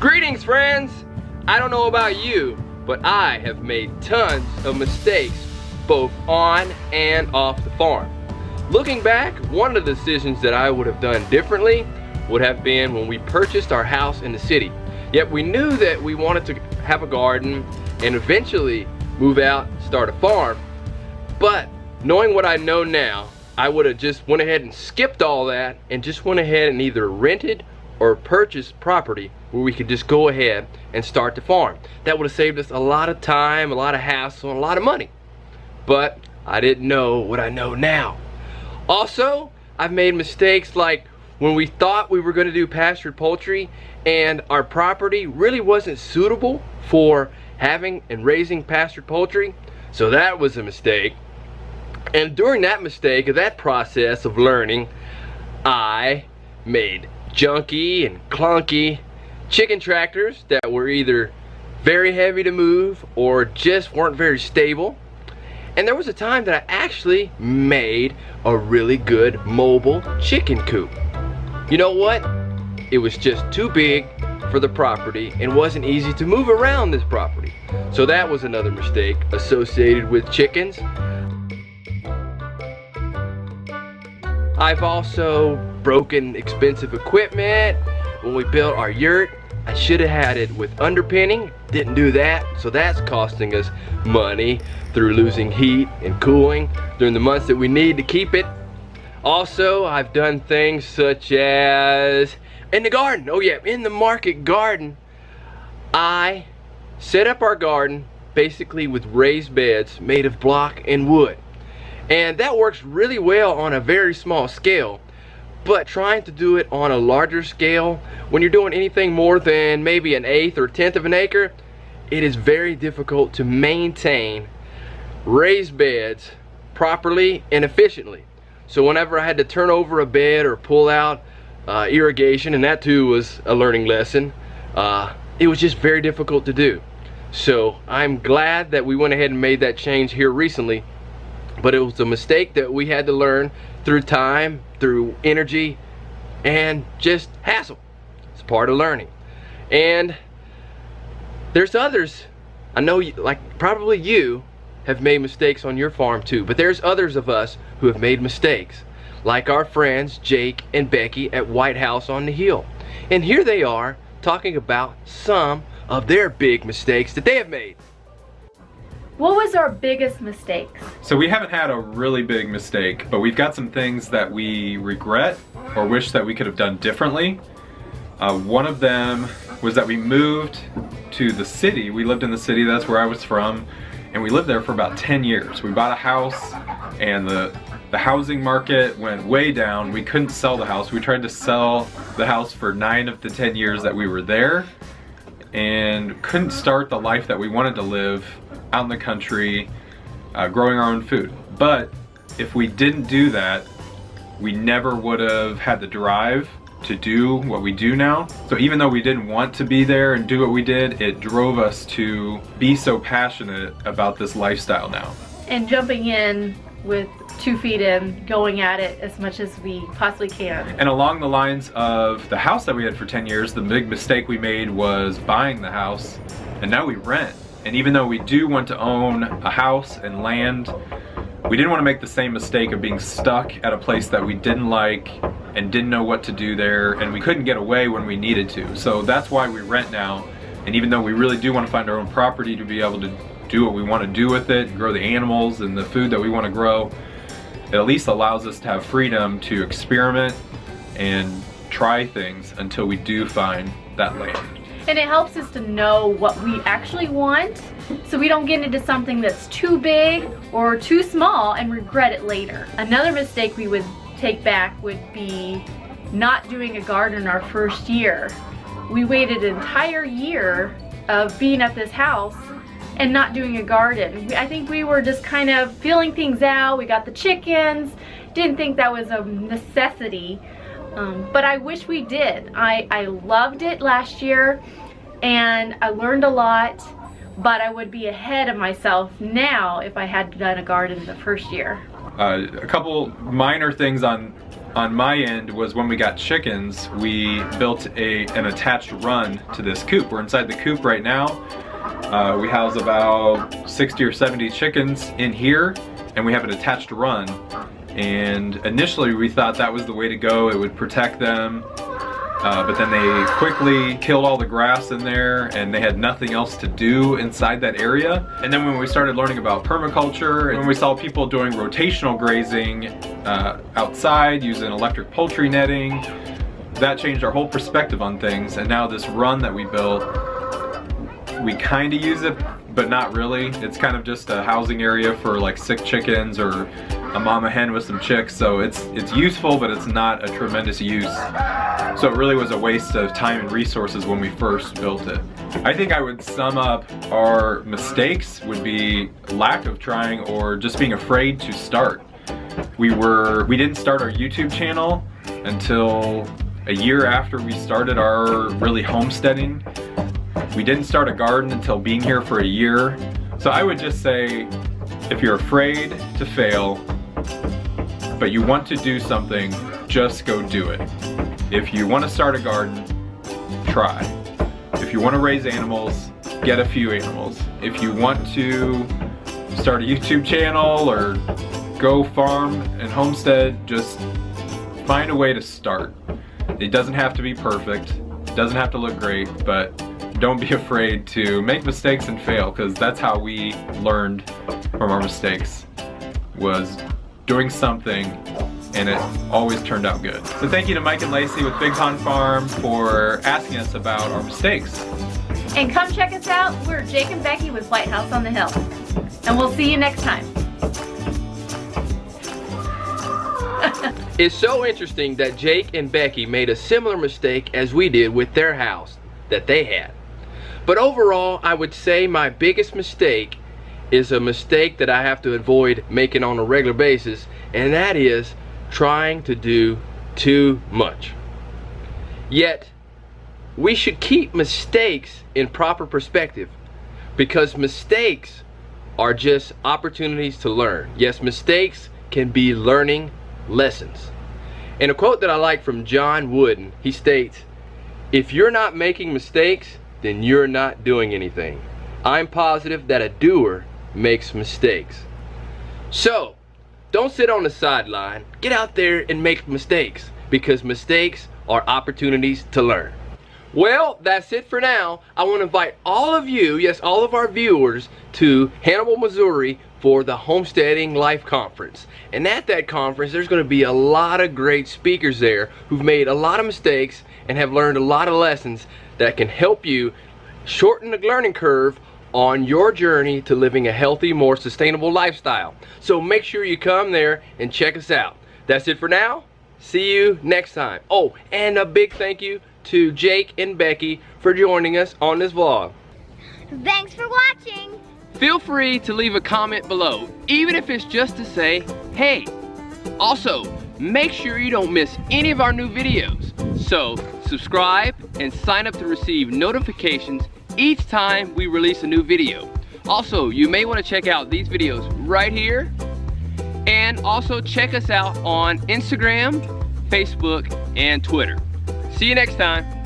Greetings, friends! I don't know about you, but I have made tons of mistakes both on and off the farm. Looking back, one of the decisions that I would have done differently would have been when we purchased our house in the city. Yet we knew that we wanted to have a garden and eventually move out, start a farm. But knowing what I know now, I would have just went ahead and skipped all that and just went ahead and either rented or purchased property where we could just go ahead and start the farm. That would have saved us a lot of time, a lot of hassle, and a lot of money. But I didn't know what I know now. Also, I've made mistakes like when we thought we were going to do pastured poultry and our property really wasn't suitable for having and raising pastured poultry. So that was a mistake. And during that mistake, that process of learning, I made junky and clunky chicken tractors that were either very heavy to move or just weren't very stable. And there was a time that I actually made a really good mobile chicken coop. You know what? It was just too big for the property and wasn't easy to move around this property. So that was another mistake associated with chickens. I've also broken expensive equipment. When we built our yurt, I should have had it with underpinning. Didn't do that, so that's costing us money through losing heat and cooling during the months that we need to keep it. Also, I've done things such as in the garden. Oh yeah, in the market garden, I set up our garden basically with raised beds made of block and wood. And that works really well on a very small scale, but trying to do it on a larger scale, when you're doing anything more than maybe an eighth or tenth of an acre, it is very difficult to maintain raised beds properly and efficiently. So whenever I had to turn over a bed or pull out irrigation, and that too was a learning lesson, it was just very difficult to do. So I'm glad that we went ahead and made that change here recently. But it was a mistake that we had to learn through time, through energy, and just hassle. It's part of learning. And there's others, I know, like probably you have made mistakes on your farm too, but there's others of us who have made mistakes, like our friends Jake and Becky at White House on the Hill. And here they are talking about some of their big mistakes that they have made. What was our biggest mistakes? So we haven't had a really big mistake, but we've got some things that we regret or wish that we could have done differently. One of them was that we moved to the city. We lived in the city, that's where I was from, and we lived there for about 10 years. We bought a house and the housing market went way down. We couldn't sell the house. We tried to sell the house for 9 of the 10 years that we were there and couldn't start the life that we wanted to live out in the country, growing our own food. But if we didn't do that, we never would have had the drive to do what we do now. So even though we didn't want to be there and do what we did, it drove us to be so passionate about this lifestyle now. And jumping in with 2 feet in, going at it as much as we possibly can. And along the lines of the house that we had for 10 years, the big mistake we made was buying the house, and now we rent. And even though we do want to own a house and land, we didn't want to make the same mistake of being stuck at a place that we didn't like and didn't know what to do there, and we couldn't get away when we needed to. So that's why we rent now. And even though we really do want to find our own property to be able to do what we want to do with it, grow the animals and the food that we want to grow, it at least allows us to have freedom to experiment and try things until we do find that land. And it helps us to know what we actually want, so we don't get into something that's too big or too small and regret it later. Another mistake we would take back would be not doing a garden our first year. We waited an entire year of being at this house and not doing a garden. I think we were just kind of feeling things out. We got the chickens, didn't think that was a necessity. But I wish we did. I loved it last year and I learned a lot, but I would be ahead of myself now if I had done a garden the first year. A couple minor things on on my end was when we got chickens, we built an attached run to this coop. We're inside the coop right now. We house about 60 or 70 chickens in here, and we have an attached run. And initially we thought that was the way to go. It would protect them. But then they quickly killed all the grass in there, and they had nothing else to do inside that area. And then when we started learning about permaculture, and when we saw people doing rotational grazing outside using electric poultry netting, that changed our whole perspective on things. And now this run that we built, we kind of use it, but not really. It's kind of just a housing area for like sick chickens or a mama hen with some chicks. So it's useful, but it's not a tremendous use. So it really was a waste of time and resources when we first built it. I think I would sum up our mistakes would be lack of trying or just being afraid to start. We didn't start our YouTube channel until a year after we started our really homesteading. We didn't start a garden until being here for a year. So I would just say, if you're afraid to fail, but you want to do something, just go do it. If you want to start a garden, try. If you want to raise animals, get a few animals. If you want to start a YouTube channel or go farm and homestead, just find a way to start. It doesn't have to be perfect, it doesn't have to look great, but don't be afraid to make mistakes and fail, because that's how we learned from our mistakes, was doing something, and it always turned out good. So thank you to Mike and Lacey with Big Pond Farm for asking us about our mistakes. And come check us out. We're Jake and Becky with White House on the Hill. And we'll see you next time. It's so interesting that Jake and Becky made a similar mistake as we did with their house that they had. But overall, I would say my biggest mistake is a mistake that I have to avoid making on a regular basis, and that is trying to do too much. Yet, we should keep mistakes in proper perspective, because mistakes are just opportunities to learn. Yes, mistakes can be learning lessons. And a quote that I like from John Wooden, he states, "If you're not making mistakes, then you're not doing anything. I'm positive that a doer makes mistakes." So, don't sit on the sideline. Get out there and make mistakes, because mistakes are opportunities to learn. Well, that's it for now. I want to invite all of you, yes, all of our viewers, to Hannibal, Missouri for the Homesteading Life Conference. And at that conference, there's going to be a lot of great speakers there who've made a lot of mistakes and have learned a lot of lessons that can help you shorten the learning curve on your journey to living a healthy, more sustainable lifestyle. So make sure you come there and check us out. That's it for now. See you next time. Oh, and a big thank you to Jake and Becky for joining us on this vlog. Thanks for watching. Feel free to leave a comment below, even if it's just to say, hey. Also, make sure you don't miss any of our new videos. So, subscribe and sign up to receive notifications each time we release a new video. Also, you may want to check out these videos right here, and also check us out on Instagram, Facebook, and Twitter. See you next time.